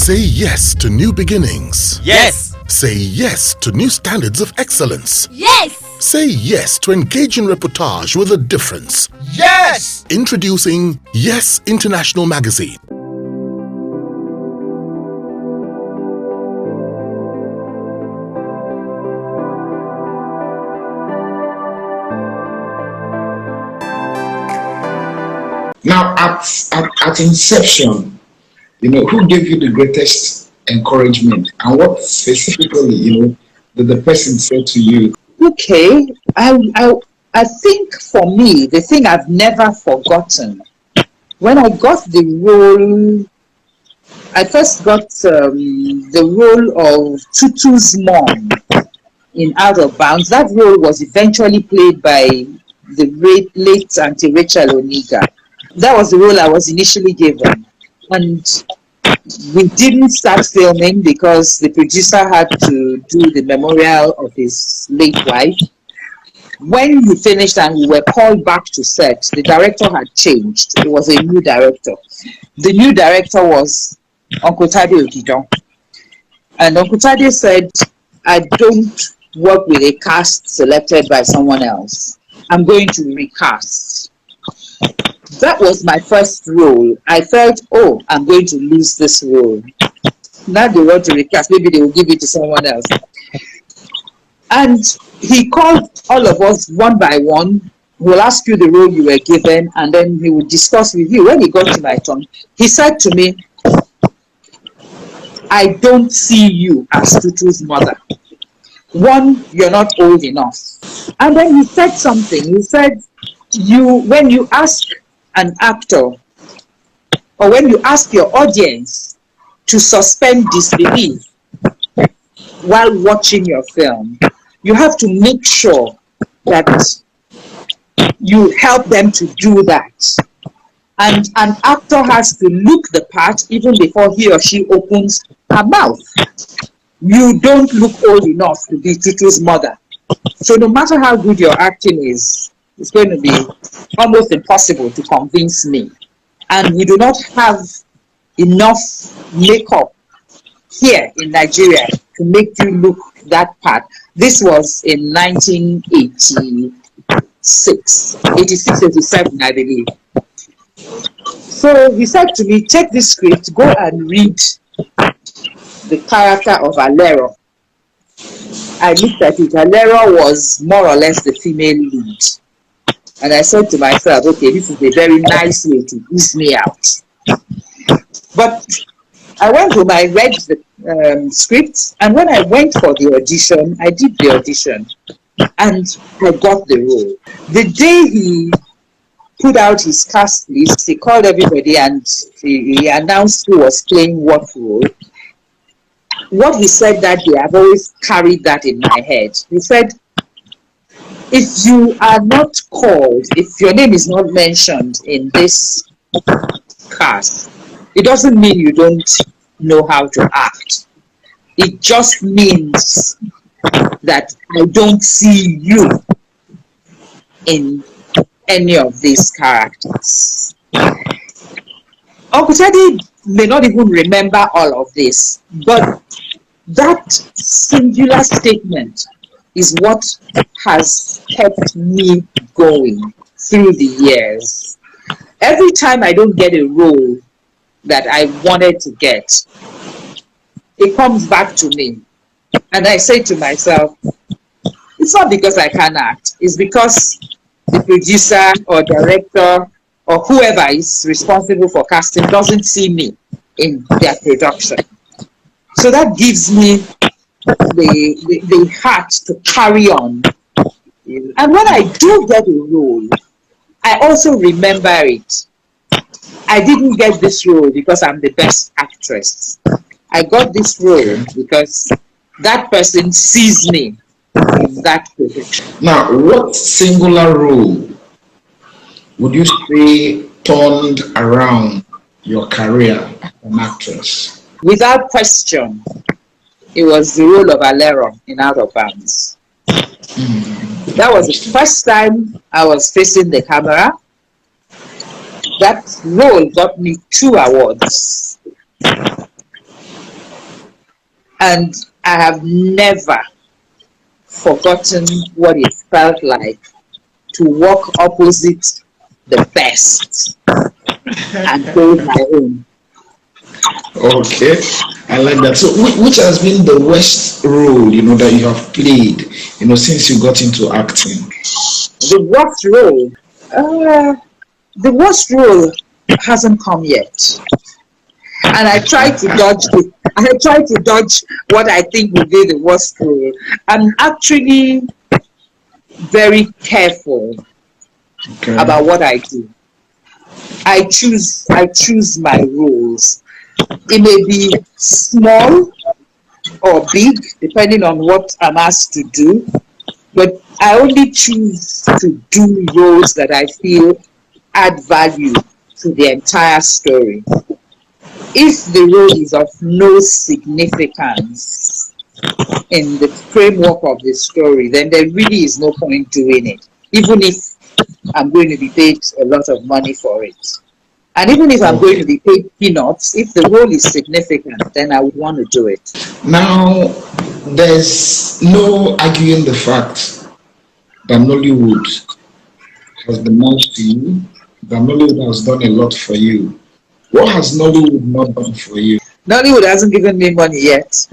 Say yes to new beginnings. Yes. Say yes to new standards of excellence. Yes. Say yes to engaging reportage with a difference. Yes. Introducing Yes International Magazine. Now, at inception, who gave you the greatest encouragement, and what specifically, did the person say to you? Okay, I think for me, the thing I've never forgotten, when I got the role, I first got the role of Tutu's mom in Out of Bounds. That role was eventually played by the late Auntie Rachel Oniga. That was the role I was initially given. And we didn't start filming because the producer had to do the memorial of his late wife. When he finished and we were called back to set, the director had changed. It was a new director. The new director was Uncle Tade Okidon. And Uncle Tade said, I don't work with a cast selected by someone else. I'm going to recast. That was my first role. I felt, I'm going to lose this role. Now they want to recast, maybe they will give it to someone else. And he called all of us one by one. He will ask you the role you were given, and then he will discuss with you. When he got to my turn, he said to me, I don't see you as Tutu's mother. One, you're not old enough. And then he said something. He said, when you ask an actor, or when you ask your audience to suspend disbelief while watching your film, you have to make sure that you help them to do that. And an actor has to look the part even before he or she opens her mouth. You don't look old enough to be Tutu's mother. So no matter how good your acting is, it's going to be almost impossible to convince me. And we do not have enough makeup here in Nigeria to make you look that part. This was in 1986, 87, I believe. So he said to me, take this script, go and read the character of Alero. I looked at it. Alero was more or less the female lead. And I said to myself, okay, this is a very nice way to ease me out. But I went home, I read the script, and when I went for the audition, I did the audition, and I got the role. The day he put out his cast list, he called everybody and he announced who was playing what role. What he said that day, I've always carried that in my head. He said, if you are not called, if your name is not mentioned in this cast, it doesn't mean you don't know how to act. It just means that I don't see you in any of these characters. Uncle Teddy may not even remember all of this, but that singular statement is what has kept me going through the years. Every time I don't get a role that I wanted to get, it comes back to me. And I say to myself, it's not because I can act, it's because the producer or director or whoever is responsible for casting doesn't see me in their production. So that gives me the heart to carry on. And when I do get a role, I also remember it. I didn't get this role because I'm the best actress. I got this role because that person sees me in that position. Now, what singular role would you say turned around your career as an actress? Without question, it was the role of Alero in Out of Bounds. That was the first time I was facing the camera. That role got me 2 awards. And I have never forgotten what it felt like to walk opposite the best and hold my own. Okay, I like that. So, which has been the worst role that you have played since you got into acting? The worst role, uh, the worst role hasn't come yet, and I try to dodge it. I try to dodge what I think will be the worst role. I'm actually very careful Okay. about what I do. I choose my roles. It may be small or big, depending on what I'm asked to do, but I only choose to do roles that I feel add value to the entire story. If the role is of no significance in the framework of the story, then there really is no point doing it, even if I'm going to be paid a lot of money for it. And even if I'm going Okay. to be paid peanuts, if the role is significant, then I would want to do it. Now, there's no arguing the fact that Nollywood has been nice to you, that Nollywood has done a lot for you. What has Nollywood not done for you? Nollywood hasn't given me money yet.